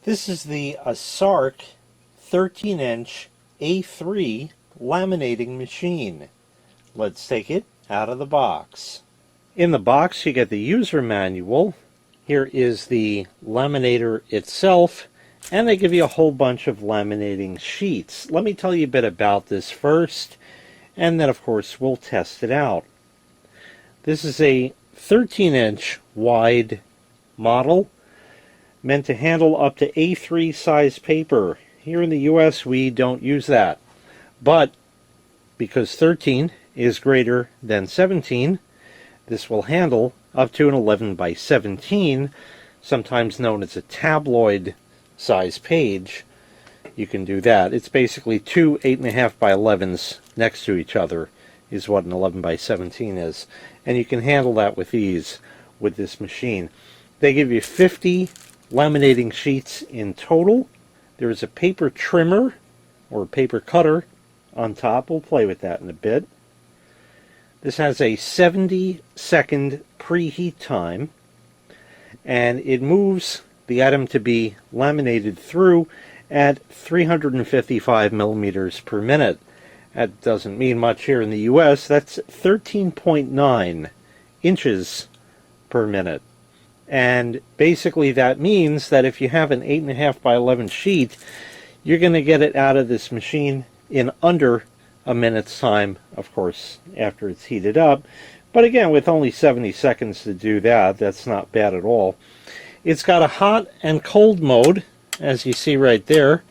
This is the Assark 13-inch A3 laminating machine. Let's take it out of the box. In the box you get the user manual. Here is the laminator itself, and they give you a whole bunch of laminating sheets. Let me tell you a bit about this first, and then of course we'll test it out. This is a 13-inch wide model, meant to handle up to A3 size paper. Here in the US we don't use that, but because 13 is greater than 17, this will handle up to an 11 by 17, sometimes known as a tabloid size page. You can do that. It's basically two 8.5 by 11s next to each other is what an 11 by 17 is, and you can handle that with ease with this machine. They give you 50 laminating sheets in total. There is a paper trimmer or paper cutter on top. We'll play with that in a bit. This has a 70-second preheat time, and it moves the item to be laminated through at 355 millimeters per minute. That doesn't mean much here in the US. That's 13.9 inches per minute. And basically that means that if you have an 8.5 by 11 sheet, you're going to get it out of this machine in under a minute's time, of course, after it's heated up. But again, with only 70 seconds to do that, that's not bad at all. It's got a hot and cold mode, as you see right there.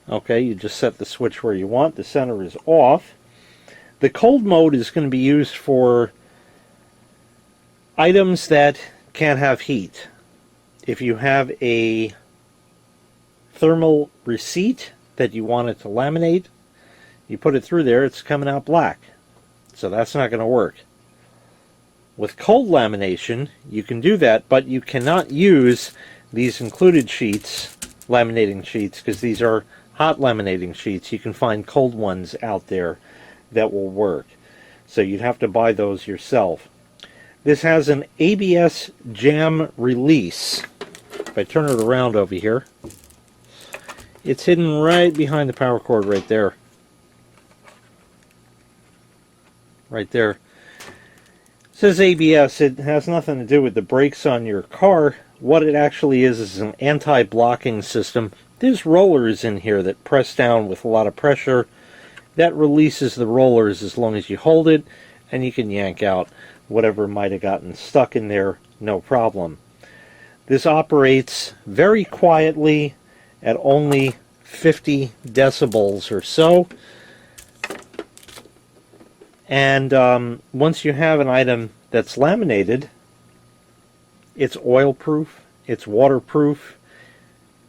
Okay, you just set the switch where you want. The center is off. The cold mode is going to be used for items that can't have heat. If you have a thermal receipt that you want it to laminate, you put it through there, it's coming out black. So that's not going to work. With cold lamination, you can do that, but you cannot use these included sheets, laminating sheets, because these are hot laminating sheets. You can find cold ones out there that will work. So you'd have to buy those yourself. This has an ABS jam release. If I turn it around over here, it's hidden right behind the power cord right there. Right there. It says ABS. It has nothing to do with the brakes on your car. What it actually is an anti-blocking system. There's rollers in here that press down with a lot of pressure. That releases the rollers as long as you hold it, and you can yank out whatever might have gotten stuck in there, no problem. This operates very quietly at only 50 decibels or so. And once you have an item that's laminated, it's oil-proof, it's waterproof,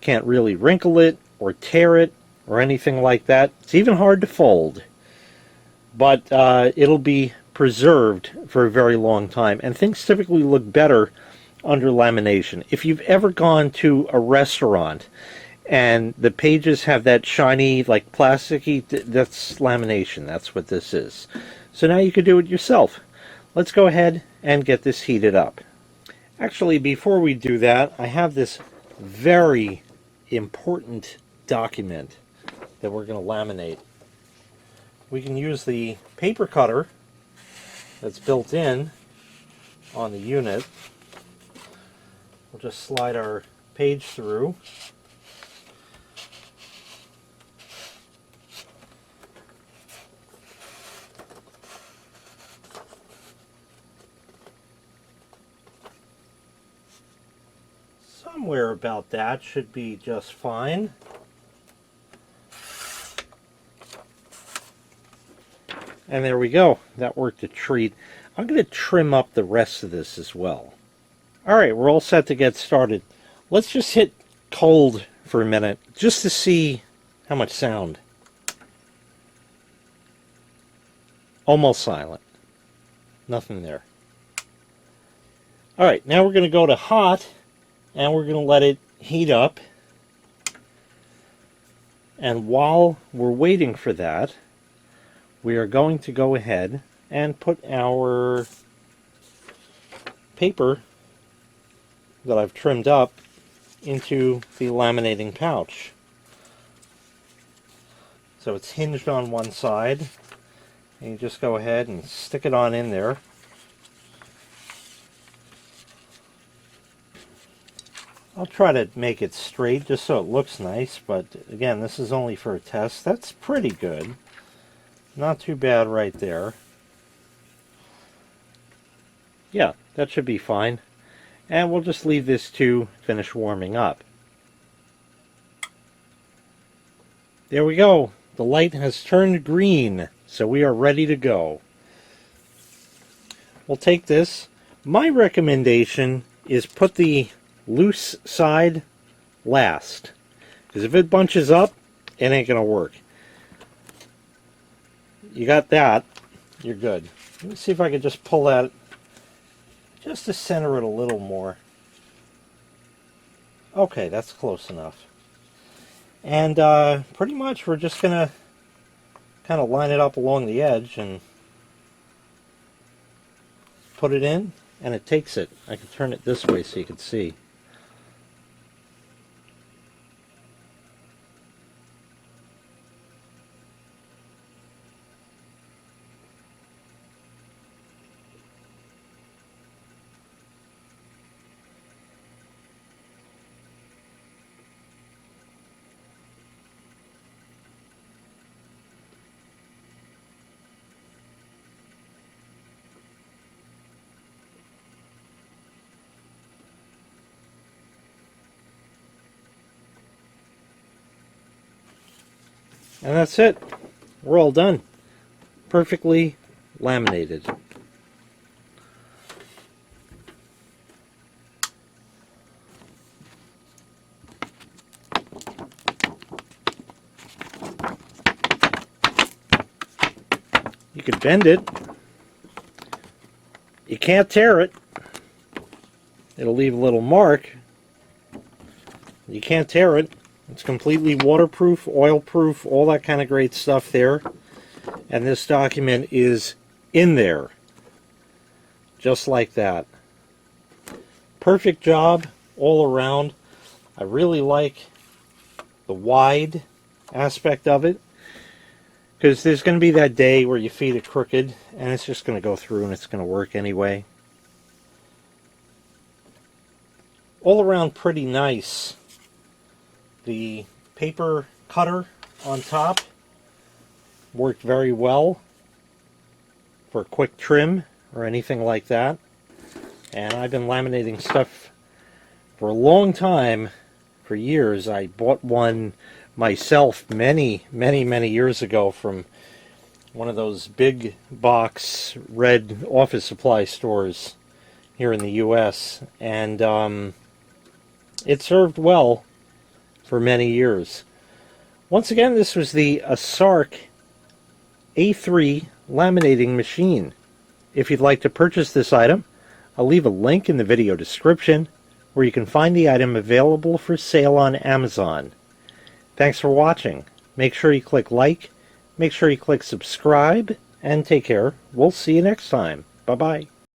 can't really wrinkle it or tear it or anything like that. It's even hard to fold, but it'll be preserved for a very long time, and things typically look better under lamination. If you've ever gone to a restaurant and the pages have that shiny, like plasticky, that's lamination. That's what this is. So now you can do it yourself. Let's go ahead and get this heated up. Actually, before we do that, I have this very important document that we're going to laminate. We can use the paper cutter that's built in on the unit. We'll just slide our page through. Somewhere about that should be just fine. And there we go. That worked a treat. I'm going to trim up the rest of this as well. Alright, we're all set to get started. Let's just hit cold for a minute, just to see how much sound. Almost silent. Nothing there. Alright, now we're going to go to hot, and we're going to let it heat up. And while we're waiting for that, we are going to go ahead and put our paper that I've trimmed up into the laminating pouch. So it's hinged on one side, and you just go ahead and stick it on in there. I'll try to make it straight just so it looks nice, but again, this is only for a test. That's pretty good. Not too bad right there. Yeah, that should be fine. And we'll just leave this to finish warming up. There we go. The light has turned green, so we are ready to go. We'll take this. My recommendation is put the loose side last, because if it bunches up, it ain't gonna work. You got that, you're good. Let me see if I can just pull that just to center it a little more. Okay, that's close enough. And pretty much we're just gonna kind of line it up along the edge and put it in, and it takes it. I can turn it this way so you can see. And that's it. We're all done. Perfectly laminated. You could bend it. You can't tear it. It'll leave a little mark. You can't tear it. It's completely waterproof, oil-proof, all that kind of great stuff there. And this document is in there. Just like that. Perfect job all around. I really like the wide aspect of it, because there's going to be that day where you feed it crooked and it's just going to go through and it's going to work anyway. All around pretty nice. The paper cutter on top worked very well for a quick trim or anything like that. And I've been laminating stuff for a long time, for years. I bought one myself many years ago from one of those big box red office supply stores here in the US, and it served well for many years. Once again, this was the Assark A3 laminating machine. If you'd like to purchase this item, I'll leave a link in the video description where you can find the item available for sale on Amazon. Thanks for watching. Make sure you click like, make sure you click subscribe, and take care. We'll see you next time. Bye-bye.